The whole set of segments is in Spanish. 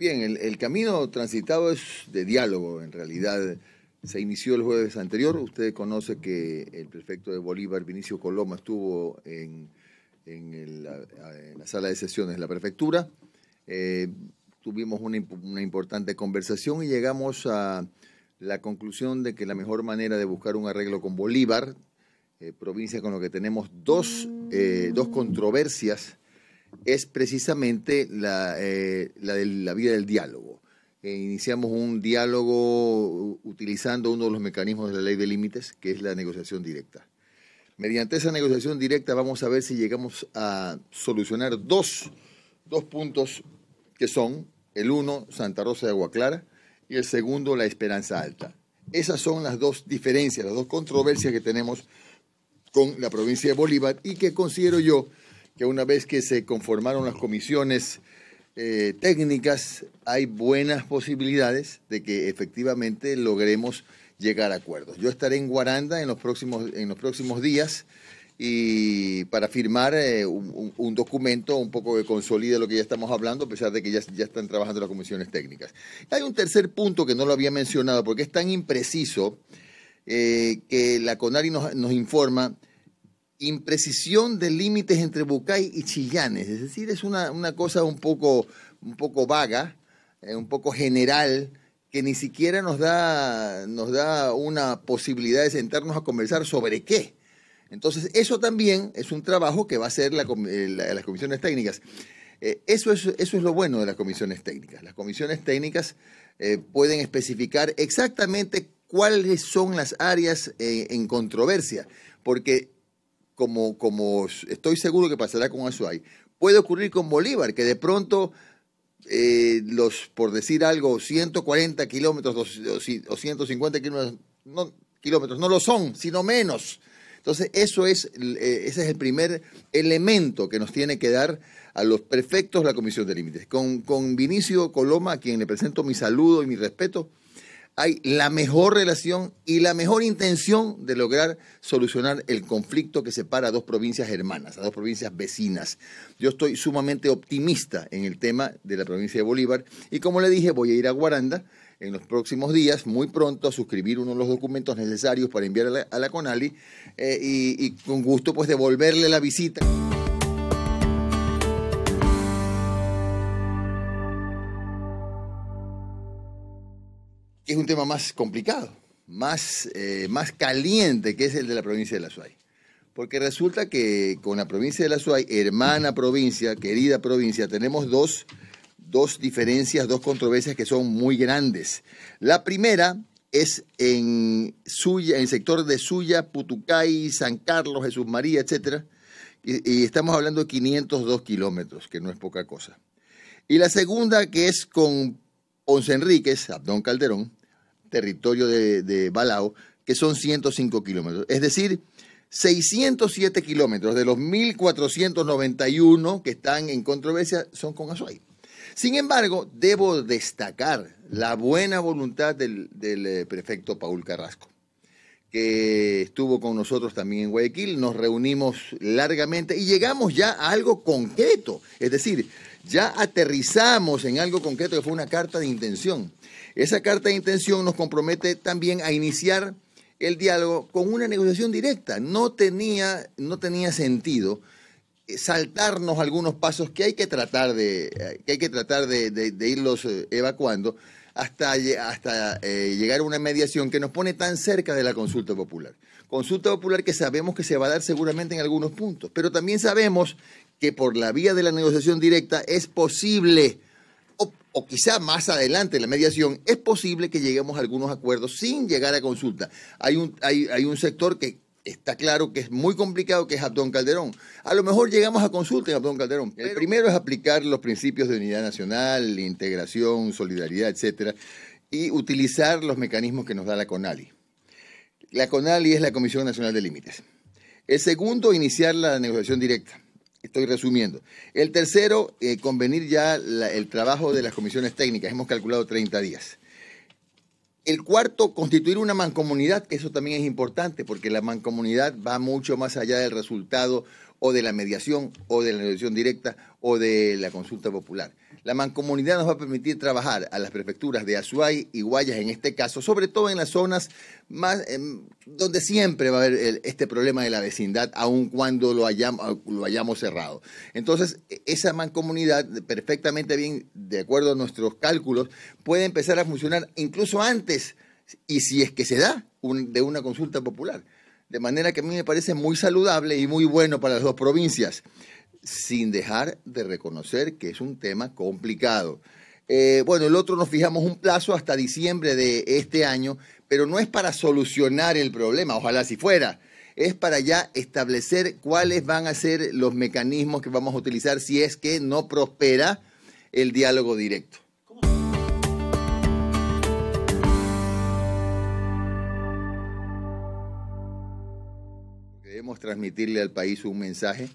Bien, el camino transitado es de diálogo, en realidad. Se inició el jueves anterior. Usted conoce que el prefecto de Bolívar, Vinicio Coloma, estuvo en la sala de sesiones de la prefectura. Tuvimos una importante conversación y llegamos a la conclusión de que la mejor manera de buscar un arreglo con Bolívar, provincia con la que tenemos dos controversias, es precisamente la de la vía del diálogo. Iniciamos un diálogo utilizando uno de los mecanismos de la ley de límites, que es la negociación directa. Mediante esa negociación directa vamos a ver si llegamos a solucionar dos puntos que son, el uno, Santa Rosa de Agua Clara, y el segundo, La Esperanza Alta. Esas son las dos diferencias, las dos controversias que tenemos con la provincia de Bolívar y que considero yo que una vez que se conformaron las comisiones técnicas, hay buenas posibilidades de que efectivamente logremos llegar a acuerdos. Yo estaré en Guaranda en los próximos días y para firmar un documento un poco que consolide lo que ya estamos hablando, a pesar de que ya están trabajando las comisiones técnicas. Hay un tercer punto que no lo había mencionado porque es tan impreciso que la CONALI nos informa imprecisión de límites entre Bucay y Chillanes, es decir, es una cosa un poco vaga, un poco general, que ni siquiera nos da una posibilidad de sentarnos a conversar sobre qué. Entonces, eso también es un trabajo que va a hacer las comisiones técnicas. Eso es lo bueno de las comisiones técnicas. Las comisiones técnicas pueden especificar exactamente cuáles son las áreas en controversia, porque como estoy seguro que pasará con Azuay, puede ocurrir con Bolívar, que de pronto por decir algo, 140 kilómetros o 150 kilómetros no lo son, sino menos. Entonces, ese es el primer elemento que nos tiene que dar a los prefectos la Comisión de Límites. Con Vinicio Coloma, a quien le presento mi saludo y mi respeto, hay la mejor relación y la mejor intención de lograr solucionar el conflicto que separa a dos provincias hermanas, a dos provincias vecinas. Yo estoy sumamente optimista en el tema de la provincia de Bolívar y, como le dije, voy a ir a Guaranda en los próximos días, muy pronto, a suscribir uno de los documentos necesarios para enviar a la CONALI y con gusto pues devolverle la visita. Es un tema más complicado, más caliente, que es el de la provincia de la Azuay. Porque resulta que con la provincia de la Azuay, hermana provincia, querida provincia, tenemos dos diferencias, dos controversias que son muy grandes. La primera es en el sector de Suya, Putucay, San Carlos, Jesús María, etcétera, y estamos hablando de 502 kilómetros, que no es poca cosa. Y la segunda, que es con Ponce Enríquez, Abdón Calderón, territorio de Balao, que son 105 kilómetros. Es decir, 607 kilómetros de los 1.491 que están en controversia son con Azuay. Sin embargo, debo destacar la buena voluntad del prefecto Paul Carrasco, que estuvo con nosotros también en Guayaquil. Nos reunimos largamente y llegamos ya a algo concreto. Es decir, ya aterrizamos en algo concreto que fue una carta de intención. Esa carta de intención nos compromete también a iniciar el diálogo con una negociación directa. No tenía sentido saltarnos algunos pasos que hay que tratar de irlos evacuando hasta llegar a una mediación que nos pone tan cerca de la consulta popular. Consulta popular que sabemos que se va a dar seguramente en algunos puntos, pero también sabemos que por la vía de la negociación directa es posible, o quizá más adelante en la mediación, es posible que lleguemos a algunos acuerdos sin llegar a consulta. Hay un sector que está claro que es muy complicado, que es Abdón Calderón. A lo mejor llegamos a consulta en Abdón Calderón. El primero es aplicar los principios de unidad nacional, integración, solidaridad, etcétera, y utilizar los mecanismos que nos da la CONALI. La CONALI es la Comisión Nacional de Límites. El segundo, iniciar la negociación directa. Estoy resumiendo. El tercero, convenir ya el trabajo de las comisiones técnicas. Hemos calculado 30 días. El cuarto, constituir una mancomunidad, que eso también es importante, porque la mancomunidad va mucho más allá del resultado o de la mediación o de la negociación directa o de la consulta popular. La mancomunidad nos va a permitir trabajar a las prefecturas de Azuay y Guayas en este caso, sobre todo en las zonas más donde siempre va a haber este problema de la vecindad, aun cuando lo hayamos cerrado. Entonces, esa mancomunidad perfectamente bien, de acuerdo a nuestros cálculos, puede empezar a funcionar incluso antes, y si es que se da, de una consulta popular. De manera que a mí me parece muy saludable y muy bueno para las dos provincias, sin dejar de reconocer que es un tema complicado. Bueno, el otro nos fijamos un plazo hasta diciembre de este año, pero no es para solucionar el problema, ojalá si fuera. Es para ya establecer cuáles van a ser los mecanismos que vamos a utilizar si es que no prospera el diálogo directo. Debemos transmitirle al país un mensaje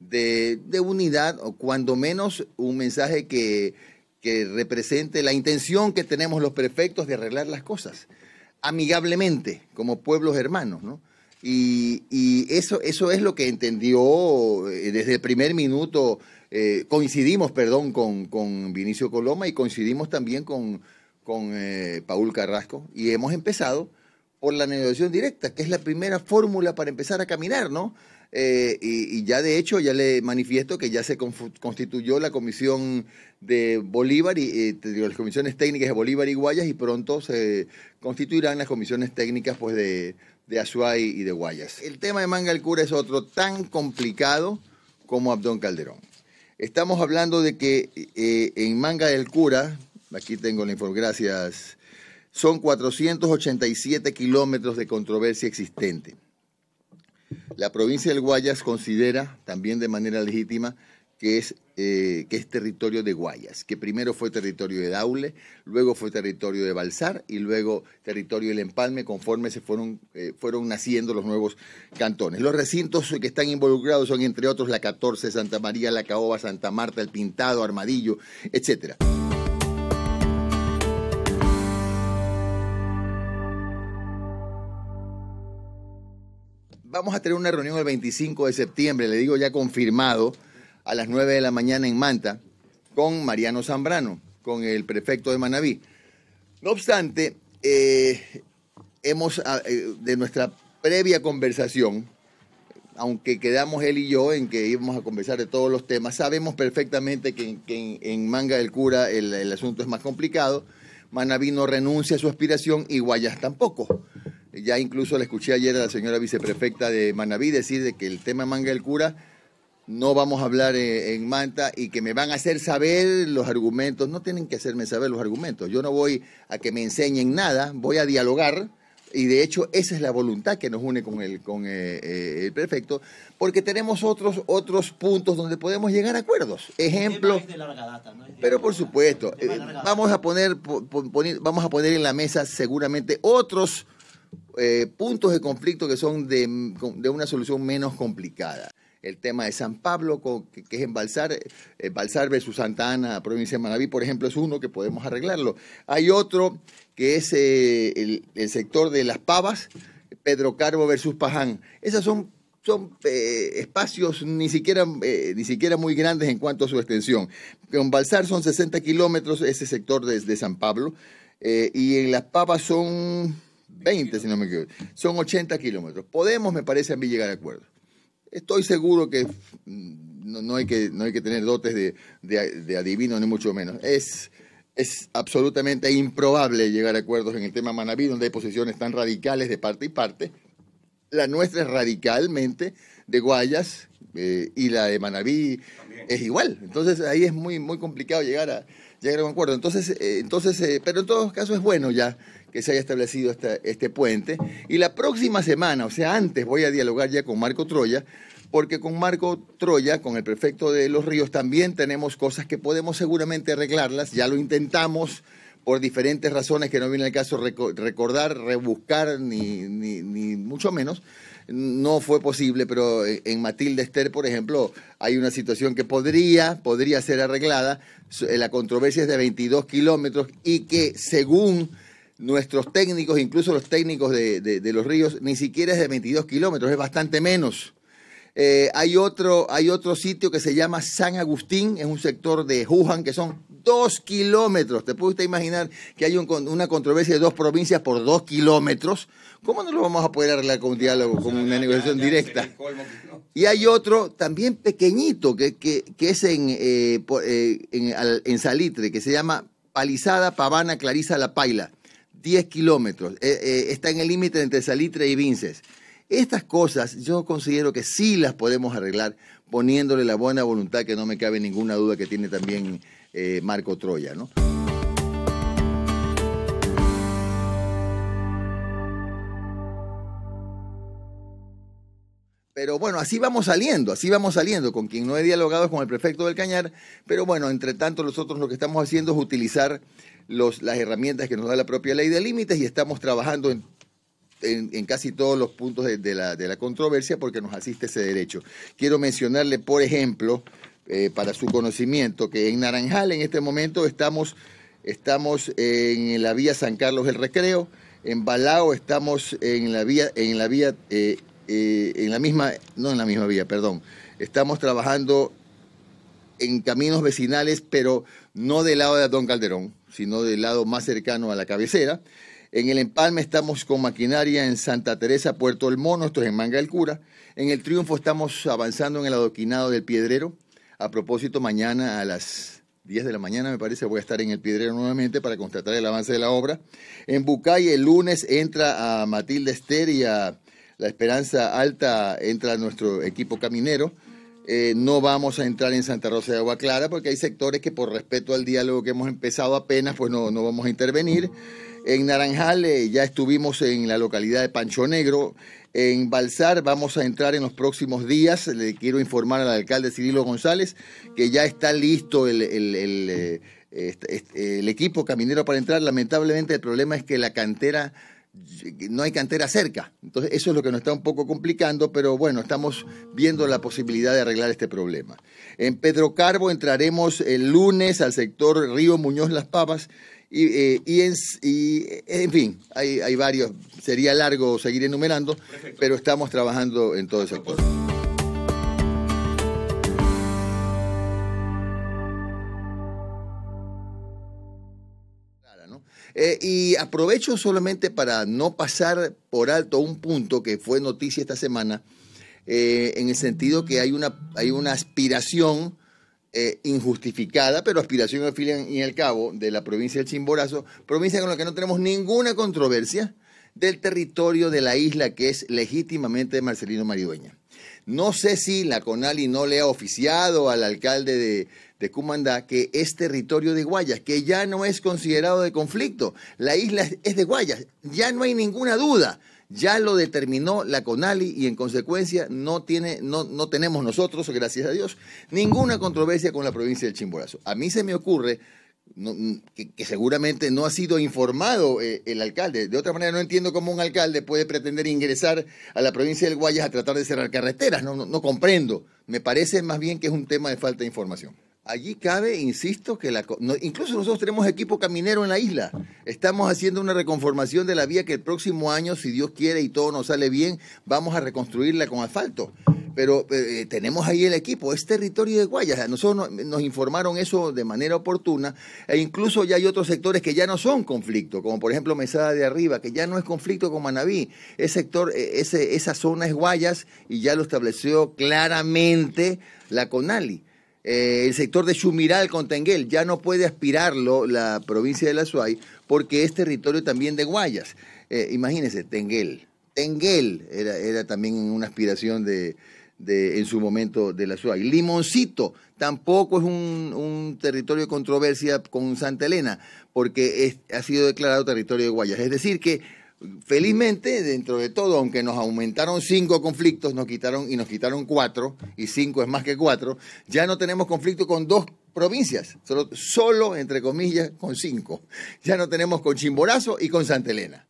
de unidad, o cuando menos un mensaje que represente la intención que tenemos los prefectos de arreglar las cosas amigablemente, como pueblos hermanos, ¿no? Y eso es lo que entendió desde el primer minuto. Coincidimos, con Vinicio Coloma, y coincidimos también con Paul Carrasco, y hemos empezado por la negociación directa, que es la primera fórmula para empezar a caminar, ¿no? Y ya de hecho, ya le manifiesto que ya se constituyó la comisión de Bolívar y las comisiones técnicas de Bolívar y Guayas, y pronto se constituirán las comisiones técnicas pues de Azuay y de Guayas. El tema de Manga del Cura es otro tan complicado como Abdón Calderón. Estamos hablando de que en Manga del Cura, aquí tengo la información, gracias, son 487 kilómetros de controversia existente. La provincia del Guayas considera, también de manera legítima, que es territorio de Guayas, que primero fue territorio de Daule, luego fue territorio de Balsar y luego territorio del Empalme, conforme se fueron naciendo los nuevos cantones. Los recintos que están involucrados son, entre otros, la 14, Santa María, la Caoba, Santa Marta, el Pintado, Armadillo, etcétera. Vamos a tener una reunión el 25 de septiembre, le digo ya confirmado, a las 9 de la mañana en Manta, con Mariano Zambrano, con el prefecto de Manabí. No obstante, de nuestra previa conversación, aunque quedamos él y yo en que íbamos a conversar de todos los temas, sabemos perfectamente que en Manga del Cura el asunto es más complicado. Manabí no renuncia a su aspiración y Guayas tampoco. Ya incluso le escuché ayer a la señora viceprefecta de Manabí decir de que el tema Manga del Cura no vamos a hablar en Manta, y que me van a hacer saber los argumentos. No tienen que hacerme saber los argumentos. Yo no voy a que me enseñen nada, voy a dialogar, y de hecho esa es la voluntad que nos une con el prefecto, porque tenemos otros puntos donde podemos llegar a acuerdos. Ejemplo, es de larga data, ¿no? Pero por supuesto, vamos a poner en la mesa seguramente otros puntos de conflicto que son de una solución menos complicada. El tema de San Pablo, que es en Balsar, Balsar versus Santa Ana, provincia de Manabí, por ejemplo, es uno que podemos arreglarlo. Hay otro que es el sector de Las Pavas, Pedro Carbo versus Paján. Esos son espacios ni siquiera muy grandes en cuanto a su extensión. En Balsar son 60 kilómetros ese sector desde San Pablo, y en Las Pavas son 20, si no me equivoco. Son 80 kilómetros. Podemos, me parece a mí, llegar a acuerdos. Estoy seguro que no hay que tener dotes de adivino, ni mucho menos. Es absolutamente improbable llegar a acuerdos en el tema Manabí, donde hay posiciones tan radicales de parte y parte. La nuestra es radicalmente de Guayas, y la de Manabí también es igual. Entonces ahí es muy, muy complicado llegar a un acuerdo. Pero en todos casos es bueno ya que se haya establecido este puente. Y la próxima semana, o sea, antes, voy a dialogar ya con Marco Troya, porque con Marco Troya, con el prefecto de Los Ríos, también tenemos cosas que podemos seguramente arreglarlas. Ya lo intentamos por diferentes razones que no viene al caso recordar, rebuscar, ni mucho menos. No fue posible, pero en Matilde Ester, por ejemplo, hay una situación que podría ser arreglada. La controversia es de 22 kilómetros y que, según nuestros técnicos, incluso los técnicos de Los Ríos, ni siquiera es de 22 kilómetros, es bastante menos. Hay otro sitio que se llama San Agustín, es un sector de Juján, que son 2 kilómetros. ¿Te puede usted imaginar que hay una controversia de 2 provincias por 2 kilómetros? ¿Cómo no lo vamos a poder arreglar con un diálogo, con una negociación directa? Y hay otro también pequeñito que es en Salitre, que se llama Palizada, Pavana, Clariza, La Paila. 10 kilómetros. Está en el límite entre Salitre y Vinces. Estas cosas yo considero que sí las podemos arreglar poniéndole la buena voluntad, que no me cabe ninguna duda que tiene también Marco Troya, ¿no? Pero bueno, así vamos saliendo. Con quien no he dialogado es con el prefecto del Cañar, pero bueno, entre tanto nosotros lo que estamos haciendo es utilizar las herramientas que nos da la propia ley de límites y estamos trabajando en casi todos los puntos de la controversia porque nos asiste ese derecho. Quiero mencionarle, por ejemplo, para su conocimiento, que en Naranjal en este momento estamos en la vía San Carlos del Recreo, en Balao estamos estamos trabajando en caminos vecinales, pero no del lado de Don Calderón, sino del lado más cercano a la cabecera. En el Empalme estamos con maquinaria en Santa Teresa, Puerto El Mono, esto es en Manga del Cura. En el Triunfo estamos avanzando en el adoquinado del Piedrero. A propósito, mañana a las 10 de la mañana, me parece, voy a estar en el Piedrero nuevamente para constatar el avance de la obra. En Bucay, el lunes entra a Matilde Ester y a La Esperanza Alta entra nuestro equipo caminero. No vamos a entrar en Santa Rosa de Agua Clara porque hay sectores que por respeto al diálogo que hemos empezado apenas, pues no vamos a intervenir. En Naranjal ya estuvimos en la localidad de Pancho Negro. En Balsar vamos a entrar en los próximos días. Le quiero informar al alcalde Cirilo González que ya está listo el equipo caminero para entrar. Lamentablemente el problema es que la cantera, no hay cantera cerca. Entonces eso es lo que nos está un poco complicando, pero bueno, estamos viendo la posibilidad de arreglar este problema. En Pedro Carbo entraremos el lunes al sector Río Muñoz Las Pavas. En fin, hay varios, sería largo seguir enumerando, perfecto, pero estamos trabajando en todo el sector. Y aprovecho solamente para no pasar por alto un punto que fue noticia esta semana, en el sentido que hay una aspiración injustificada, pero aspiración al fin y al cabo de la provincia del Chimborazo, provincia con la que no tenemos ninguna controversia, del territorio de la isla que es legítimamente de Marcelino Maridueña. No sé si la CONALI no le ha oficiado al alcalde de Cumandá que es territorio de Guayas, que ya no es considerado de conflicto. La isla es de Guayas, ya no hay ninguna duda. Ya lo determinó la CONALI y en consecuencia no tenemos nosotros, gracias a Dios, ninguna controversia con la provincia del Chimborazo. A mí se me ocurre que seguramente no ha sido informado el alcalde. De otra manera no entiendo cómo un alcalde puede pretender ingresar a la provincia del Guayas a tratar de cerrar carreteras. No comprendo. Me parece más bien que es un tema de falta de información. Allí cabe, insisto, que incluso nosotros tenemos equipo caminero en la isla. Estamos haciendo una reconformación de la vía que el próximo año, si Dios quiere y todo nos sale bien, vamos a reconstruirla con asfalto. Pero tenemos ahí el equipo, es territorio de Guayas. A nosotros nos informaron eso de manera oportuna e incluso ya hay otros sectores que ya no son conflicto, como por ejemplo Mesada de Arriba, que ya no es conflicto con Manabí. Esa zona es Guayas y ya lo estableció claramente la CONALI. El sector de Chumiral con Tenguel ya no puede aspirarlo la provincia de La Suay porque es territorio también de Guayas. Imagínense, Tenguel era también una aspiración en su momento de La Suay. Limoncito tampoco es un territorio de controversia con Santa Elena porque ha sido declarado territorio de Guayas. Es decir que felizmente, dentro de todo, aunque nos aumentaron 5 conflictos, nos quitaron 4, y 5 es más que 4, ya no tenemos conflicto con 2 provincias, solo entre comillas, con 5. Ya no tenemos con Chimborazo y con Santa Elena.